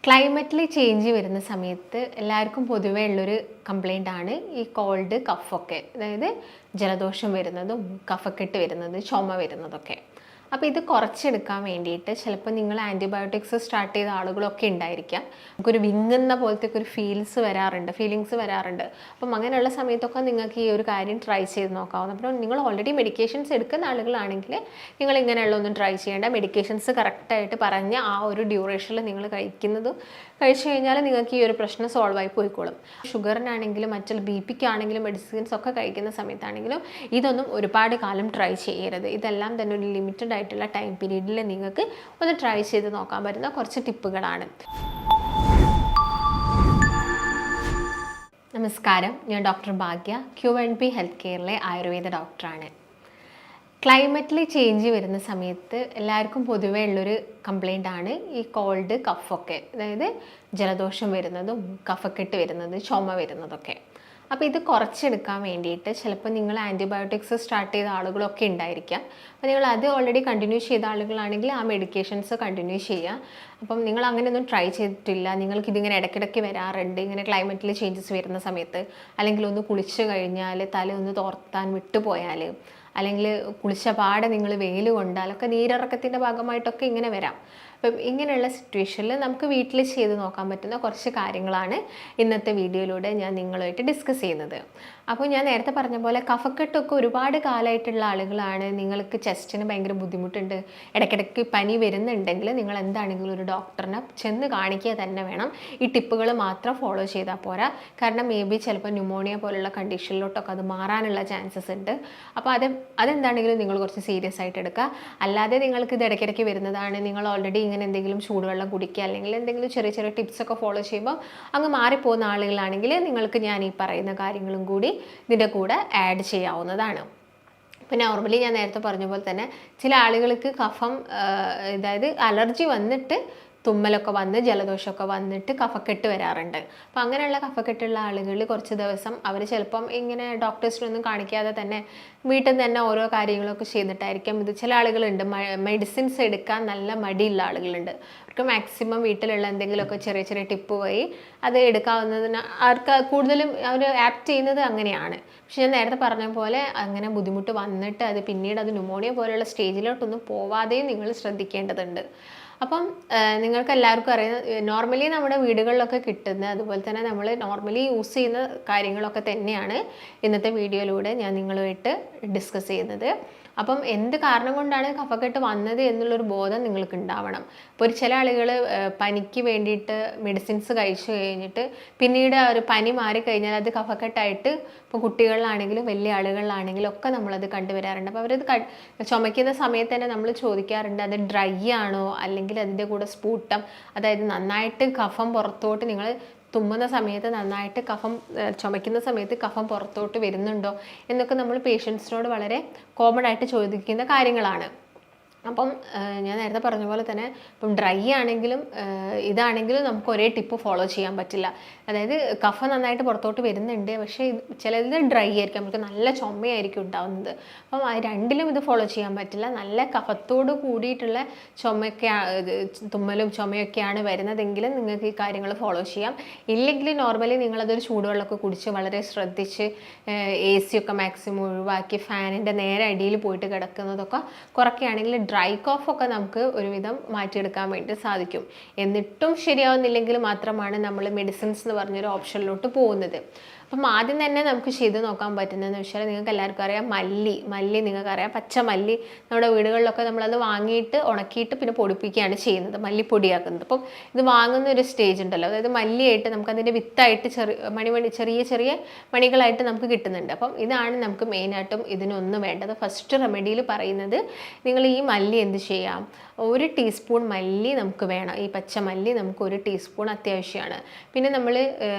ക്ലൈമറ്റിൽ change വരുന്ന സമയത്ത് എല്ലാവർക്കും പൊതുവേ ഉള്ളൊരു കംപ്ലൈൻ്റ് ആണ് ഈ കോൾഡ് കഫൊക്കെ. അതായത് ജലദോഷം വരുന്നതും കഫക്കെട്ട് വരുന്നത് ചുമ വരുന്നതൊക്കെ. അപ്പോൾ ഇത് കുറച്ചെടുക്കാൻ വേണ്ടിയിട്ട് ചിലപ്പോൾ നിങ്ങൾ ആൻറ്റിബയോട്ടിക്സ് സ്റ്റാർട്ട് ചെയ്ത ആളുകളൊക്കെ ഉണ്ടായിരിക്കാം. നമുക്കൊരു വിങ്ങുന്ന പോലത്തെ ഒരു ഫീലിങ്സ് വരാറുണ്ട്. അപ്പം അങ്ങനെയുള്ള സമയത്തൊക്കെ നിങ്ങൾക്ക് ഈ ഒരു കാര്യം ട്രൈ ചെയ്ത് നോക്കാവുന്ന. അപ്പോൾ നിങ്ങൾ ഓൾറെഡി മെഡിക്കേഷൻസ് എടുക്കുന്ന ആളുകളാണെങ്കിൽ നിങ്ങൾ ഇങ്ങനെയുള്ള ഒന്നും ട്രൈ ചെയ്യേണ്ട. മെഡിക്കേഷൻസ് കറക്റ്റായിട്ട് പറഞ്ഞ ആ ഒരു ഡ്യൂറേഷനിൽ നിങ്ങൾ കഴിച്ചു കഴിഞ്ഞാൽ നിങ്ങൾക്ക് ഈ ഒരു പ്രശ്നം സോൾവ് ആയി പോയിക്കോളും. ഷുഗറിനാണെങ്കിലും മറ്റുള്ള BPക്കാണെങ്കിലും മെഡിസിൻസ് ഒക്കെ കഴിക്കുന്ന സമയത്താണെങ്കിലും ഇതൊന്നും ഒരുപാട് കാലം ട്രൈ ചെയ്യരുത്. ഇതെല്ലാം തന്നെ ഒരു ലിമിറ്റഡ് ആയിട്ടുള്ള ടൈം പീരീഡിൽ നിങ്ങൾക്ക് ഒന്ന് ട്രൈ ചെയ്ത് നോക്കാൻ പറ്റുന്ന കുറച്ച് ടിപ്പുകളാണ്. നമസ്കാരം, ഞാൻ ഡോക്ടർ ഭാഗ്യ, QNB ഹെൽത്ത് കെയറിലെ ആയുർവേദ ഡോക്ടറാണ്. ക്ലൈമറ്റിൽ ചേഞ്ച് വരുന്ന സമയത്ത് എല്ലാവർക്കും പൊതുവേ ഉള്ളൊരു കംപ്ലൈൻ്റ് ആണ് ഈ കോൾഡ് കഫൊക്കെ. അതായത് ജലദോഷം വരുന്നതും കഫക്കെട്ട് വരുന്നത് ചുമ വരുന്നതൊക്കെ. അപ്പോൾ ഇത് കുറച്ചെടുക്കാൻ വേണ്ടിയിട്ട് ചിലപ്പോൾ നിങ്ങൾ ആൻറ്റിബയോട്ടിക്സ് സ്റ്റാർട്ട് ചെയ്ത ആളുകളൊക്കെ ഉണ്ടായിരിക്കാം. അപ്പോൾ നിങ്ങൾ അത് ഓൾറെഡി കണ്ടിന്യൂ ചെയ്ത ആളുകളാണെങ്കിൽ ആ മെഡിക്കേഷൻസ് കണ്ടിന്യൂ ചെയ്യുക. അപ്പം നിങ്ങൾ അങ്ങനെയൊന്നും ട്രൈ ചെയ്തിട്ടില്ല, നിങ്ങൾക്കിതിങ്ങനെ ഇടയ്ക്കിടയ്ക്ക് വരാറുണ്ട്, ഇങ്ങനെ ക്ലൈമറ്റിൽ ചേഞ്ചസ് വരുന്ന സമയത്ത്, അല്ലെങ്കിൽ ഒന്ന് കുളിച്ച് കഴിഞ്ഞാൽ തല ഒന്ന് തോർത്താൻ വിട്ടുപോയാൽ, അല്ലെങ്കിൽ കുളിച്ച പാടെ നിങ്ങൾ വെയിൽ കൊണ്ടാലൊക്കെ നീരിറക്കത്തിൻ്റെ ഭാഗമായിട്ടൊക്കെ ഇങ്ങനെ വരാം. അപ്പം ഇങ്ങനെയുള്ള സിറ്റുവേഷനിൽ നമുക്ക് വീട്ടിൽ ചെയ്ത് നോക്കാൻ പറ്റുന്ന കുറച്ച് കാര്യങ്ങളാണ് ഇന്നത്തെ വീഡിയോയിലൂടെ ഞാൻ നിങ്ങളുമായിട്ട് ഡിസ്കസ് ചെയ്യുന്നത്. അപ്പോൾ ഞാൻ നേരത്തെ പറഞ്ഞ പോലെ കഫക്കെട്ടൊക്കെ ഒരുപാട് കാലമായിട്ടുള്ള ആളുകളാണ്, നിങ്ങൾക്ക് ചെസ്റ്റിന് ഭയങ്കര ബുദ്ധിമുട്ടുണ്ട്, ഇടയ്ക്കിടയ്ക്ക് പനി വരുന്നുണ്ടെങ്കിൽ നിങ്ങൾ എന്താണെങ്കിലും ഒരു ഡോക്ടറിനെ ചെന്ന് കാണിക്കുക തന്നെ വേണം. ഈ ടിപ്പുകൾ മാത്രം ഫോളോ ചെയ്താൽ പോരാ. കാരണം ചിലപ്പോൾ ന്യൂമോണിയ പോലുള്ള കണ്ടീഷനിലോട്ടൊക്കെ അത് മാറാനുള്ള ചാൻസസ് ഉണ്ട്. അപ്പോൾ അതെന്താണെങ്കിലും നിങ്ങൾ കുറച്ച് സീരിയസ് ആയിട്ട് എടുക്കുക. അല്ലാതെ നിങ്ങൾക്ക് ഇത് ഇടയ്ക്കിടയ്ക്ക് വരുന്നതാണ്, നിങ്ങൾ ഓൾറെഡി ഇങ്ങനെ എന്തെങ്കിലും ചൂടുവെള്ളം കുടിക്കുക അല്ലെങ്കിൽ എന്തെങ്കിലും ചെറിയ ചെറിയ ടിപ്സൊക്കെ ഫോളോ ചെയ്യുമ്പോൾ അങ്ങ് മാറിപ്പോകുന്ന ആളുകളാണെങ്കിൽ നിങ്ങൾക്ക് ഞാൻ ഈ പറയുന്ന കാര്യങ്ങളും കൂടി ഇതിൻ്റെ കൂടെ ആഡ് ചെയ്യാവുന്നതാണ്. പിന്നെ നോർമലി ഞാൻ നേരത്തെ പറഞ്ഞ പോലെ തന്നെ ചില ആളുകൾക്ക് കഫം, അതായത് അലർജി വന്നിട്ട് തുമ്മലൊക്കെ വന്ന് ജലദോഷമൊക്കെ വന്നിട്ട് കഫക്കെട്ട് വരാറുണ്ട്. അപ്പോൾ അങ്ങനെയുള്ള കഫക്കെട്ടുള്ള ആളുകൾ കുറച്ച് ദിവസം അവർ ചിലപ്പം ഇങ്ങനെ ഡോക്ടേഴ്സിനൊന്നും കാണിക്കാതെ തന്നെ വീട്ടിൽ തന്നെ ഓരോ കാര്യങ്ങളൊക്കെ ചെയ്തിട്ടായിരിക്കും. ഇത് ചില ആളുകളുണ്ട് മെഡിസിൻസ് എടുക്കാൻ നല്ല മടിയുള്ള ആളുകളുണ്ട്. അവർക്ക് മാക്സിമം വീട്ടിലുള്ള എന്തെങ്കിലുമൊക്കെ ചെറിയ ചെറിയ ടിപ്പ് വഴി അത് എടുക്കാവുന്നതിന് അവർക്ക് കൂടുതലും അവർ ആപ്റ്റ് ചെയ്യുന്നത് അങ്ങനെയാണ്. പക്ഷെ ഞാൻ നേരത്തെ പറഞ്ഞ പോലെ അങ്ങനെ ബുദ്ധിമുട്ട് വന്നിട്ട് അത് പിന്നീട് അത് ന്യൂമോണിയ പോലെയുള്ള സ്റ്റേജിലോട്ടൊന്നും പോവാതെയും നിങ്ങൾ ശ്രദ്ധിക്കേണ്ടതുണ്ട്. അപ്പം നിങ്ങൾക്ക് എല്ലാവർക്കും അറിയാം, നോർമലി നമ്മുടെ വീടുകളിലൊക്കെ കിട്ടുന്ന അതുപോലെ തന്നെ നമ്മൾ നോർമലി യൂസ് ചെയ്യുന്ന കാര്യങ്ങളൊക്കെ തന്നെയാണ് ഇന്നത്തെ വീഡിയോയിലൂടെ ഞാൻ നിങ്ങളുമായിട്ട് ഡിസ്കസ് ചെയ്യുന്നത്. അപ്പം എന്ത് കാരണം കൊണ്ടാണ് കഫക്കെട്ട് വന്നത് എന്നുള്ളൊരു ബോധം നിങ്ങൾക്ക് ഉണ്ടാവണം. ഇപ്പോൾ ചില ആളുകൾ പനിക്ക് വേണ്ടിയിട്ട് മെഡിസിൻസ് കഴിച്ചു കഴിഞ്ഞിട്ട് പിന്നീട് ഒരു പനി മാറിക്കഴിഞ്ഞാൽ അത് കഫക്കെട്ടായിട്ട്, ഇപ്പോൾ കുട്ടികളിലാണെങ്കിലും വലിയ ആളുകളിലാണെങ്കിലും ഒക്കെ നമ്മളത് കണ്ടുവരാറുണ്ട്. അപ്പോൾ അവരത് ചുമയ്ക്കുന്ന സമയത്ത് തന്നെ നമ്മൾ ചോദിക്കാറുണ്ട്, അത് ഡ്രൈ ആണോ അല്ലെങ്കിൽ അതിൻ്റെ കൂടെ സ്പൂട്ടം, അതായത് നന്നായിട്ട് കഫം പുറത്തോട്ട്, നിങ്ങൾ തുമ്മുന്ന സമയത്ത് നന്നായിട്ട് ചുമയ്ക്കുന്ന സമയത്ത് കഫം പുറത്തോട്ട് വരുന്നുണ്ടോ എന്നൊക്കെ നമ്മൾ പേഷ്യൻസിനോട് വളരെ കോമൺ ആയിട്ട് ചോദിക്കുന്ന കാര്യങ്ങളാണ്. അപ്പം ഞാൻ നേരത്തെ പറഞ്ഞ പോലെ തന്നെ ഇപ്പം ഡ്രൈ ആണെങ്കിലും ഇതാണെങ്കിലും നമുക്ക് ഒരേ ടിപ്പ് ഫോളോ ചെയ്യാൻ പറ്റില്ല. അതായത് കഫം നന്നായിട്ട് പുറത്തോട്ട് വരുന്നുണ്ട്, പക്ഷേ ചിലത് ഡ്രൈ ആയിരിക്കും, നമുക്ക് നല്ല ചുമയായിരിക്കും ഉണ്ടാവുന്നത്. അപ്പം രണ്ടിലും ഇത് ഫോളോ ചെയ്യാൻ പറ്റില്ല. നല്ല കഫത്തോട് കൂടിയിട്ടുള്ള തുമ്മലും ചുമയൊക്കെയാണ് വരുന്നതെങ്കിൽ നിങ്ങൾക്ക് ഈ കാര്യങ്ങൾ ഫോളോ ചെയ്യാം. ഇല്ലെങ്കിൽ നോർമലി നിങ്ങളതൊരു ചൂടുവെള്ളമൊക്കെ കുടിച്ച് വളരെ ശ്രദ്ധിച്ച് AC ഒക്കെ മാക്സിമം ഒഴിവാക്കി ഫാനിൻ്റെ നേരെ അടിയിൽ പോയിട്ട് കിടക്കുന്നതൊക്കെ കുറയ്ക്കുകയാണെങ്കിൽ ഡ്രൈ കോഫൊക്കെ നമുക്ക് ഒരുവിധം മാറ്റിയെടുക്കാൻ വേണ്ടി സാധിക്കും. എന്നിട്ടും ശരിയാവുന്നില്ലെങ്കിൽ മാത്രമാണ് നമ്മൾ മെഡിസിൻസ് എന്ന് പറഞ്ഞൊരു ഓപ്ഷനിലോട്ട് പോകുന്നത്. അപ്പം ആദ്യം തന്നെ നമുക്ക് ചെയ്ത് നോക്കാൻ പറ്റുന്നതെന്ന് വെച്ചാൽ, നിങ്ങൾക്ക് എല്ലാവർക്കും അറിയാം മല്ലി നിങ്ങൾക്കറിയാം, പച്ചമല്ലി നമ്മുടെ വീടുകളിലൊക്കെ നമ്മളത് വാങ്ങിയിട്ട് ഉണക്കിയിട്ട് പിന്നെ പൊടിപ്പിക്കുകയാണ് ചെയ്യുന്നത്, മല്ലിപ്പൊടിയാക്കുന്നത്. അപ്പം ഇത് വാങ്ങുന്ന ഒരു സ്റ്റേജ് ഉണ്ടല്ലോ, അതായത് മല്ലിയായിട്ട് നമുക്കതിൻ്റെ വിത്തായിട്ട് ചെറിയ ചെറിയ മണികളായിട്ട് നമുക്ക് കിട്ടുന്നുണ്ട്. അപ്പം ഇതാണ് നമുക്ക് മെയിനായിട്ടും ഇതിനൊന്നും വേണ്ടത്. ഫസ്റ്റ് റെമഡിയിൽ പറയുന്നത്, നിങ്ങൾ ഈ മല്ലി എന്ത് ചെയ്യാം, 1 ടീസ്പൂൺ മല്ലി നമുക്ക് വേണം. ഈ പച്ചമല്ലി നമുക്ക് 1 ടീസ്പൂൺ അത്യാവശ്യമാണ്. പിന്നെ നമ്മൾ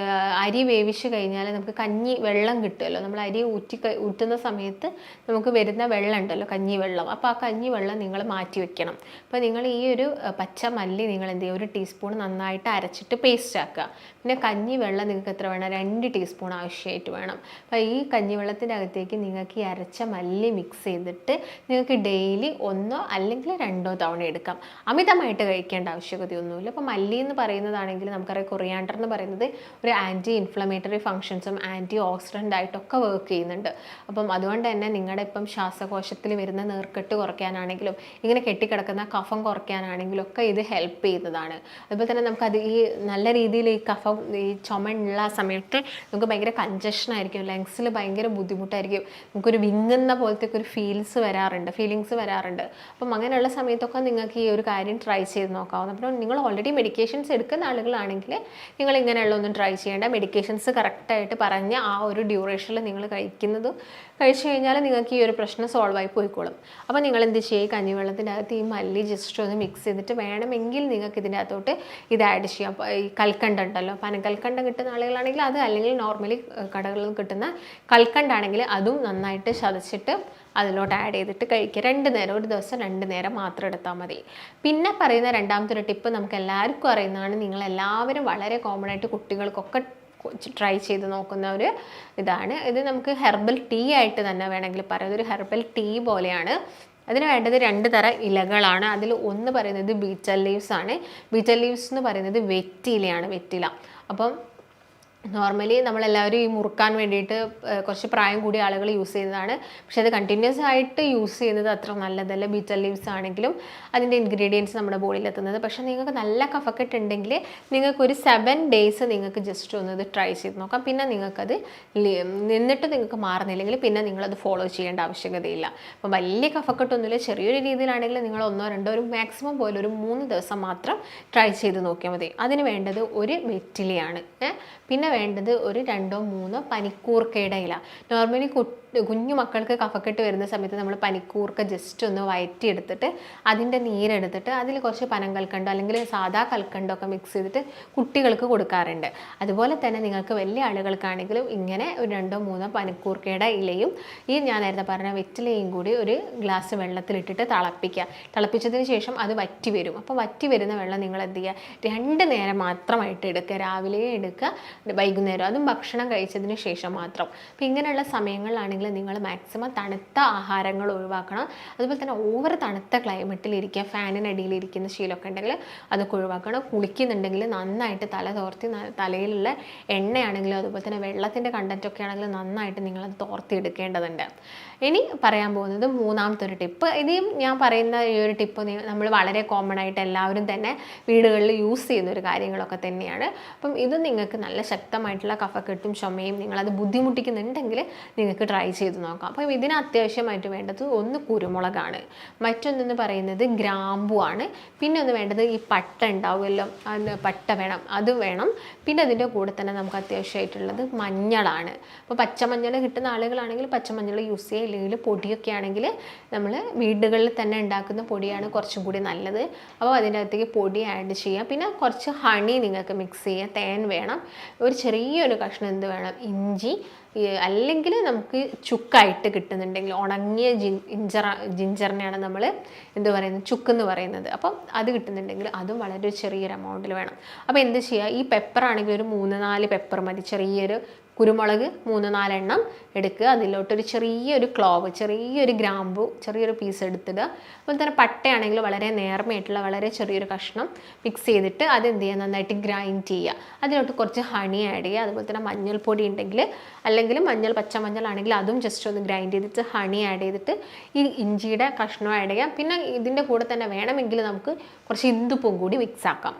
അരി വേവിച്ച് കഴിഞ്ഞാൽ നമുക്ക് കഞ്ഞി വെള്ളം കിട്ടുമല്ലോ, നമ്മൾ അരി ഊറ്റുന്ന സമയത്ത് നമുക്ക് വരുന്ന വെള്ളം ഉണ്ടല്ലോ, കഞ്ഞി വെള്ളം. അപ്പോൾ ആ കഞ്ഞി വെള്ളം നിങ്ങൾ മാറ്റി വെക്കണം. അപ്പോൾ നിങ്ങൾ ഈ ഒരു പച്ച മല്ലി നിങ്ങൾ എന്ത് ചെയ്യുക, 1 ടീസ്പൂൺ നന്നായിട്ട് അരച്ചിട്ട് പേസ്റ്റ് ആക്കുക. പിന്നെ കഞ്ഞി വെള്ളം നിങ്ങൾക്ക് എത്ര വേണം, 2 ടീസ്പൂൺ ആവശ്യമായിട്ട് വേണം. അപ്പോൾ ഈ കഞ്ഞിവെള്ളത്തിൻ്റെ അകത്തേക്ക് നിങ്ങൾക്ക് ഈ അരച്ച മല്ലി മിക്സ് ചെയ്തിട്ട് നിങ്ങൾക്ക് ഡെയിലി 1 അല്ലെങ്കിൽ 2 തവണ എടുക്കാം. അമിതമായിട്ട് കഴിക്കേണ്ട ആവശ്യകതയൊന്നുമില്ല. അപ്പോൾ മല്ലി എന്ന് പറയുന്നതാണെങ്കിൽ നമുക്കറിയാം, കൊറിയാണ്ടർ എന്ന് പറയുന്നത് ഒരു ആൻറ്റി ഇൻഫ്ലമേറ്ററി ഫങ്ഷൻസും ആൻറ്റി ഓക്സിഡൻ്റ് ആയിട്ടൊക്കെ വർക്ക് ചെയ്യുന്നുണ്ട്. അപ്പം അതുകൊണ്ട് തന്നെ നിങ്ങളുടെ ഇപ്പം ശ്വാസകോശത്തിൽ വരുന്ന നീർക്കെട്ട് കുറയ്ക്കാനാണെങ്കിലും ഇങ്ങനെ കെട്ടിക്കിടക്കുന്ന കഫം കുറയ്ക്കാനാണെങ്കിലും ഒക്കെ ഇത് ഹെൽപ്പ് ചെയ്യുന്നതാണ്. അതുപോലെ തന്നെ നമുക്കത് ഈ നല്ല രീതിയിൽ ഈ കഫം ഈ ചുമയുള്ള സമയത്ത് നമുക്ക് ഭയങ്കര കൺജഷൻ ആയിരിക്കും, ലങ്സിൽ ഭയങ്കര ബുദ്ധിമുട്ടായിരിക്കും, നമുക്കൊരു വിങ്ങുന്ന പോലത്തെ ഒരു ഫീലിങ്സ് വരാറുണ്ട്. അപ്പം അങ്ങനെയുള്ള സമയത്തൊക്കെ നിങ്ങൾക്ക് ഈ ഒരു കാര്യം ട്രൈ ചെയ്ത് നോക്കാവുന്ന. അപ്പോൾ നിങ്ങൾ ഓൾറെഡി മെഡിക്കേഷൻസ് എടുക്കുന്ന ആളുകളാണെങ്കിൽ നിങ്ങൾ ഇങ്ങനെയുള്ള ഒന്നും ട്രൈ ചെയ്യേണ്ട. മെഡിക്കേഷൻസ് കറക്റ്റായിട്ട് പറഞ്ഞ ആ ഒരു ഡ്യൂറേഷനിൽ നിങ്ങൾ കഴിച്ചു കഴിഞ്ഞാൽ നിങ്ങൾക്ക് ഈ ഒരു പ്രശ്നം സോൾവ് ആയി പോയിക്കോളും. അപ്പോൾ നിങ്ങൾ എന്ത് ചെയ്യുക, കഞ്ഞിവെള്ളത്തിൻ്റെ അകത്ത് ഈ മല്ലി ജസ്റ്റ് ഒന്ന് മിക്സ് ചെയ്തിട്ട് വേണമെങ്കിൽ നിങ്ങൾക്ക് ഇതിൻ്റെ അകത്തോട്ട് ഇത് ആഡ് ചെയ്യാം. ഈ കൽക്കണ്ട ഉണ്ടല്ലോ, പനക്കൽക്കണ്ട കിട്ടുന്ന ആളുകളാണെങ്കിൽ അത്, അല്ലെങ്കിൽ നോർമലി കടകളിൽ കിട്ടുന്ന കൽക്കണ്ടാണെങ്കിൽ അതും നന്നായിട്ട് ചതച്ചിട്ട് അതിലോട്ട് ആഡ് ചെയ്തിട്ട് കഴിക്കുക. 2 നേരം, ഒരു ദിവസം 2 നേരം മാത്രം എടുത്താൽ മതി. പിന്നെ പറയുന്ന രണ്ടാമത്തെ ഒരു ടിപ്പ് നമുക്ക് എല്ലാവർക്കും അറിയുന്നതാണ്, നിങ്ങളെല്ലാവരും വളരെ കോമൺ ആയിട്ട് കുട്ടികൾക്കൊക്കെ ട്രൈ ചെയ്ത് നോക്കുന്ന ഒരു ഇതാണ്. ഇത് നമുക്ക് ഹെർബൽ ടീ ആയിട്ട് തന്നെ വേണമെങ്കിൽ പറയാം. ഇതൊരു ഹെർബൽ ടീ പോലെയാണ്. അതിന് വേണ്ടത് 2 തരം ഇലകളാണ്. അതിൽ ഒന്ന് പറയുന്നത് ബീറ്റൽ ലീവ്സ് ആണ്. ബീറ്റൽ ലീവ്സ് എന്ന് പറയുന്നത് വെറ്റില. അപ്പം നോർമലി നമ്മളെല്ലാവരും ഈ മുറുക്കാൻ വേണ്ടിയിട്ട് കുറച്ച് പ്രായം കൂടിയ ആളുകൾ യൂസ് ചെയ്യുന്നതാണ്. പക്ഷെ അത് കണ്ടിന്യൂസ് ആയിട്ട് യൂസ് ചെയ്യുന്നത് അത്ര നല്ലതല്ല. ബീറ്റൽ ലീവ്സ് ആണെങ്കിലും അതിൻ്റെ ഇൻഗ്രീഡിയൻസ് നമ്മുടെ ബോഡിയിൽ എത്തുന്നത്. പക്ഷേ നിങ്ങൾക്ക് നല്ല കഫക്കെട്ട് ഉണ്ടെങ്കിൽ നിങ്ങൾക്കൊരു 7 ഡേയ്സ് നിങ്ങൾക്ക് ജസ്റ്റ് ഒന്ന് ഇത് ട്രൈ ചെയ്ത് നോക്കാം. പിന്നെ നിങ്ങൾക്കത് നിന്നിട്ട് നിങ്ങൾക്ക് മാറുന്നില്ലെങ്കിൽ പിന്നെ നിങ്ങളത് ഫോളോ ചെയ്യേണ്ട ആവശ്യകതയില്ല. അപ്പം വലിയ കഫക്കെട്ടൊന്നുമില്ല, ചെറിയൊരു രീതിയിലാണെങ്കിൽ നിങ്ങൾ 1 2 ഒരു മാക്സിമം പോലെ ഒരു 3 ദിവസം മാത്രം ട്രൈ ചെയ്ത് നോക്കിയാൽ മതി. അതിന് വേണ്ടത് ഒരു വെറ്റിലയാണ്. പിന്നെ വേണ്ടത് ഒരു 2 3 പനിക്കൂർക്കയുടെ ഇല. നോർമലി കുഞ്ഞു മക്കൾക്ക് കഫക്കെട്ട് വരുന്ന സമയത്ത് നമ്മൾ പനിക്കൂർക്ക ജസ്റ്റ് ഒന്ന് വയറ്റിയെടുത്തിട്ട് അതിൻ്റെ നീരെടുത്തിട്ട് അതിൽ കുറച്ച് പനങ്കൽക്കണ്ടോ അല്ലെങ്കിൽ സാധാ കൽക്കണ്ടോ ഒക്കെ മിക്സ് ചെയ്തിട്ട് കുട്ടികൾക്ക് കൊടുക്കാറുണ്ട്. അതുപോലെ തന്നെ നിങ്ങൾക്ക് വലിയ ആളുകൾക്കാണെങ്കിലും ഇങ്ങനെ ഒരു 2 3 പനിക്കൂർക്കയുടെ ഇലയും ഈ ഞാൻ നേരത്തെ പറഞ്ഞ വെറ്റിലയും കൂടി ഒരു ഗ്ലാസ് വെള്ളത്തിലിട്ടിട്ട് തിളപ്പിച്ചതിന് ശേഷം അത് വറ്റി വരും. അപ്പോൾ വറ്റി വരുന്ന വെള്ളം നിങ്ങൾ എന്ത് ചെയ്യുക, 2 നേരം മാത്രമായിട്ട് എടുക്കുക. രാവിലെ എടുക്കുക, വൈകുന്നേരം, അതും ഭക്ഷണം കഴിച്ചതിന് ശേഷം മാത്രം. അപ്പോൾ ഇങ്ങനെയുള്ള സമയങ്ങളിലാണെങ്കിൽ നിങ്ങൾ മാക്സിമം തണുത്ത ആഹാരങ്ങൾ ഒഴിവാക്കണം. അതുപോലെ തന്നെ ഓവർ തണുത്ത ക്ലൈമറ്റിലിരിക്കുക, ഫാനിനടിയിലിരിക്കുന്ന ശീലമൊക്കെ ഉണ്ടെങ്കിൽ അതൊക്കെ ഒഴിവാക്കണം. കുളിക്കുന്നുണ്ടെങ്കിൽ നന്നായിട്ട് തല തോർത്തി, തലയിലുള്ള എണ്ണയാണെങ്കിലും അതുപോലെ തന്നെ വെള്ളത്തിൻ്റെ കണ്ടൻറ്റൊക്കെ ആണെങ്കിലും നന്നായിട്ട് നിങ്ങളത് തോർത്തി എടുക്കേണ്ടതുണ്ട്. ഇനി പറയാൻ പോകുന്നത് 3ാമത്തെ ഒരു ടിപ്പ്. ഇനിയും ഞാൻ പറയുന്ന ഈ ഒരു ടിപ്പ് നമ്മൾ വളരെ കോമൺ ആയിട്ട് എല്ലാവരും തന്നെ വീടുകളിൽ യൂസ് ചെയ്യുന്ന ഒരു കാര്യങ്ങളൊക്കെ തന്നെയാണ്. അപ്പം ഇത് നിങ്ങൾക്ക് നല്ല ശക്തമായിട്ടുള്ള കഫക്കെട്ടും ചുമയും നിങ്ങളത് ബുദ്ധിമുട്ടിക്കുന്നുണ്ടെങ്കിൽ നിങ്ങൾക്ക് ട്രൈ ചെയ്ത് നോക്കാം. അപ്പം ഇതിന് അത്യാവശ്യമായിട്ട് വേണ്ടത് ഒന്ന് കുരുമുളകാണ്, മറ്റൊന്നെന്ന് പറയുന്നത് ഗ്രാമ്പു ആണ്, പിന്നെ ഒന്ന് വേണ്ടത് ഈ പട്ട ഉണ്ടാവുമല്ലോ, പട്ട വേണം, അത് വേണം. പിന്നെ അതിൻ്റെ കൂടെ തന്നെ നമുക്ക് അത്യാവശ്യമായിട്ടുള്ളത് മഞ്ഞളാണ്. അപ്പോൾ പച്ചമഞ്ഞൾ കിട്ടുന്ന ആളുകളാണെങ്കിൽ പച്ചമഞ്ഞൾ യൂസ് ചെയ്യുക, ഇല്ലെങ്കിൽ പൊടിയൊക്കെ ആണെങ്കിൽ നമ്മൾ വീടുകളിൽ തന്നെ ഉണ്ടാക്കുന്ന പൊടിയാണ് കുറച്ചും കൂടി നല്ലത്. അപ്പോൾ അതിൻ്റെ അകത്തേക്ക് പൊടി ആഡ് ചെയ്യുക. പിന്നെ കുറച്ച് ഹണി നിങ്ങൾക്ക് മിക്സ് ചെയ്യുക, തേൻ വേണം, ഒരു ചെറിയൊരു കഷ്ണം എന്ത് വേണം, ഇഞ്ചി, അല്ലെങ്കിൽ നമുക്ക് ചുക്കായിട്ട് കിട്ടുന്നുണ്ടെങ്കിൽ ഉണങ്ങിയ ജിഞ്ചറിനെയാണ് നമ്മൾ എന്ത് പറയുന്നത്, ചുക്കെന്ന് പറയുന്നത്. അപ്പം അത് കിട്ടുന്നുണ്ടെങ്കിൽ അതും വളരെ ചെറിയൊരു എമൗണ്ടിൽ വേണം. അപ്പോൾ എന്ത് ചെയ്യുക, ഈ പെപ്പർ ആണെങ്കിൽ ഒരു 3 4 പെപ്പർ മതി. ചെറിയൊരു കുരുമുളക് 3 4 എണ്ണം എടുക്കുക. അതിലോട്ടൊരു ചെറിയൊരു ക്ലോവ്, ചെറിയൊരു ഗ്രാമ്പു, ചെറിയൊരു പീസ് എടുത്തിടുക. അതുപോലെ തന്നെ പട്ടയാണെങ്കിൽ വളരെ നേർമയായിട്ടുള്ള വളരെ ചെറിയൊരു കഷ്ണം മിക്സ് ചെയ്തിട്ട് അത് എന്ത് ചെയ്യുക, നന്നായിട്ട് ഗ്രൈൻഡ് ചെയ്യുക. അതിലോട്ട് കുറച്ച് ഹണി ആഡ് ചെയ്യുക. അതുപോലെ തന്നെ മഞ്ഞൾപ്പൊടി ഉണ്ടെങ്കിൽ, അല്ലെങ്കിൽ പച്ചമഞ്ഞളാണെങ്കിൽ അതും ജസ്റ്റ് ഒന്ന് ഗ്രൈൻഡ് ചെയ്തിട്ട് ഹണി ആഡ് ചെയ്തിട്ട് ഈ ഇഞ്ചിയുടെ കഷ്ണം ആഡ് ചെയ്യാം. പിന്നെ ഇതിൻ്റെ കൂടെ തന്നെ വേണമെങ്കിൽ നമുക്ക് കുറച്ച് ഇന്ദുപ്പും കൂടി മിക്സ് ആക്കാം.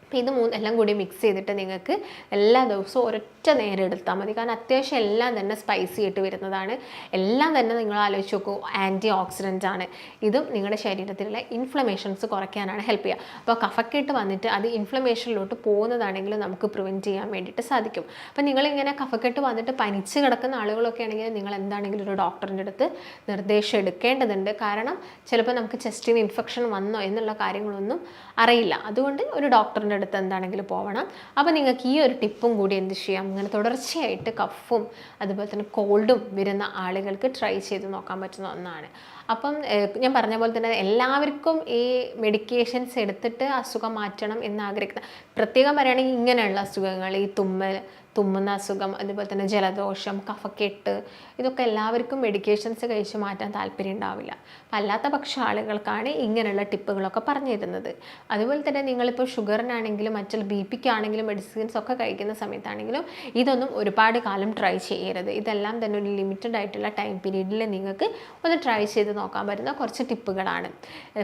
അപ്പോൾ ഇത് എല്ലാം കൂടി മിക്സ് ചെയ്തിട്ട് നിങ്ങൾക്ക് എല്ലാ ദിവസവും ഒരൊറ്റ നേരം എടുത്താൽ മതി. കാരണം അത്യാവശ്യം എല്ലാം തന്നെ സ്പൈസി ആയിട്ട് വരുന്നതാണ്. എല്ലാം തന്നെ നിങ്ങൾ ആലോചിച്ച് നോക്കൂ, ആൻറ്റി ഓക്സിഡൻ്റ് ആണ്. ഇതും നിങ്ങളുടെ ശരീരത്തിലുള്ള ഇൻഫ്ലമേഷൻസ് കുറയ്ക്കാനാണ് ഹെൽപ്പ് ചെയ്യുക. അപ്പോൾ കഫക്കെട്ട് വന്നിട്ട് അത് ഇൻഫ്ലമേഷനിലോട്ട് പോകുന്നതാണെങ്കിൽ നമുക്ക് പ്രിവെൻറ്റ് ചെയ്യാൻ വേണ്ടിയിട്ട് സാധിക്കും. അപ്പോൾ നിങ്ങളിങ്ങനെ കഫക്കെട്ട് വന്നിട്ട് പനിച്ച് കിടക്കുന്ന ആളുകളൊക്കെ ആണെങ്കിൽ നിങ്ങൾ എന്താണെങ്കിലും ഒരു ഡോക്ടറിൻ്റെ അടുത്ത് നിർദ്ദേശം എടുക്കേണ്ടതുണ്ട്. കാരണം ചിലപ്പോൾ നമുക്ക് ചെസ്റ്റിന് ഇൻഫെക്ഷൻ വന്നോ എന്നുള്ള കാര്യങ്ങളൊന്നും അറിയില്ല. അതുകൊണ്ട് ഒരു ഡോക്ടറിൻ്റെ അടുത്ത് എന്താണെങ്കിലും പോകണം. അപ്പോൾ നിങ്ങൾക്ക് ഈ ഒരു ടിപ്പും കൂടി എന്ത് ചെയ്യാം, ഇങ്ങനെ തുടർച്ചയായിട്ട് കഫും അതുപോലെ തന്നെ കോൾഡും വരുന്ന ആളുകൾക്ക് ട്രൈ ചെയ്ത് നോക്കാൻ പറ്റുന്ന ഒന്നാണ്. അപ്പം ഞാൻ പറഞ്ഞ പോലെ തന്നെ എല്ലാവർക്കും ഈ മെഡിക്കേഷൻസ് എടുത്തിട്ട് അസുഖം മാറ്റണം എന്ന് ആഗ്രഹിക്കുന്ന, പ്രത്യേകം പറയുകയാണെങ്കിൽ ഇങ്ങനെയുള്ള അസുഖങ്ങൾ, ഈ തുമ്മുന്ന അസുഖം, അതുപോലെ തന്നെ ജലദോഷം, കഫക്കെട്ട്, ഇതൊക്കെ എല്ലാവർക്കും മെഡിക്കേഷൻസ് കഴിച്ച് മാറ്റാൻ താല്പര്യം ഉണ്ടാവില്ല. അപ്പം അല്ലാത്ത പക്ഷം ആളുകൾക്കാണ് ഇങ്ങനെയുള്ള ടിപ്പുകളൊക്കെ പറഞ്ഞു തരുന്നത്. അതുപോലെ തന്നെ നിങ്ങളിപ്പോൾ ഷുഗറിനാണെങ്കിലും മറ്റുള്ള BP-ക്കാണെങ്കിലും മെഡിസിൻസ് ഒക്കെ കഴിക്കുന്ന സമയത്താണെങ്കിലും ഇതൊന്നും ഒരുപാട് കാലം ട്രൈ ചെയ്യരുത്. ഇതെല്ലാം തന്നെ ഒരു ലിമിറ്റഡ് ആയിട്ടുള്ള ടൈം പീരീഡിൽ നിങ്ങൾക്ക് ഒന്ന് ട്രൈ ചെയ്ത് നോക്കാൻ പറ്റുന്ന കുറച്ച് ടിപ്പുകളാണ്.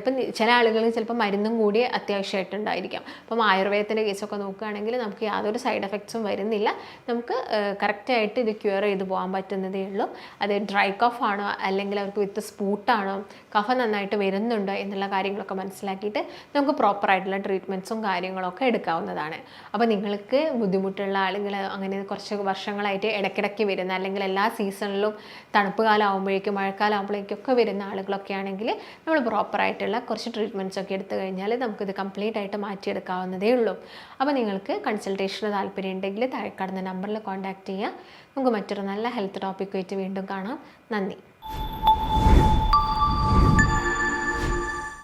ഇപ്പം ചില ആളുകൾ ചിലപ്പോൾ മരുന്നും കൂടി അത്യാവശ്യമായിട്ടുണ്ടായിരിക്കാം. അപ്പം ആയുർവേദത്തിൻ്റെ കേസൊക്കെ നോക്കുകയാണെങ്കിൽ നമുക്ക് യാതൊരു സൈഡ് എഫക്ട്സും വരുന്നില്ല. നമുക്ക് കറക്റ്റായിട്ട് ഇത് ക്യൂർ ചെയ്ത് പോകാൻ പറ്റുന്നതേ ഉള്ളൂ. അത് ഡ്രൈ കഫ് ആണോ അല്ലെങ്കിൽ അവർക്ക് വിത്ത് സ്പൂട്ടാണോ, കഫ നന്നായിട്ട് വരുന്നുണ്ടോ എന്നുള്ള കാര്യങ്ങളൊക്കെ മനസ്സിലാക്കിയിട്ട് നമുക്ക് പ്രോപ്പറായിട്ടുള്ള ട്രീറ്റ്മെൻറ്റ്സും കാര്യങ്ങളൊക്കെ എടുക്കാവുന്നതാണ്. അപ്പോൾ നിങ്ങൾക്ക് ബുദ്ധിമുട്ടുള്ള ആളുകൾ, അങ്ങനെ കുറച്ച് വർഷങ്ങളായിട്ട് ഇടയ്ക്കിടയ്ക്ക് വരുന്ന, അല്ലെങ്കിൽ എല്ലാ സീസണിലും തണുപ്പ് കാലം ആകുമ്പോഴേക്കും മഴക്കാലം ആകുമ്പോഴേക്കൊക്കെ വരുന്ന ആളുകളൊക്കെ ആണെങ്കിൽ നമ്മൾ പ്രോപ്പറായിട്ടുള്ള കുറച്ച് ട്രീറ്റ്മെൻറ്റ്സ് ഒക്കെ എടുത്തു കഴിഞ്ഞാൽ നമുക്കിത് കംപ്ലീറ്റ് ആയിട്ട് മാറ്റിയെടുക്കാവുന്നതേ ഉള്ളൂ. അപ്പോൾ നിങ്ങൾക്ക് കൺസൾട്ടേഷന് താല്പര്യം ഉണ്ടെങ്കിൽ താഴെ കാണുന്ന നമ്പറിൽ കോൺടാക്റ്റ് ചെയ്യുക. നമുക്ക് മറ്റൊരു നല്ല ഹെൽത്ത് ടോപ്പിക്കുമായിട്ട് വീണ്ടും കാണാം. നന്ദി.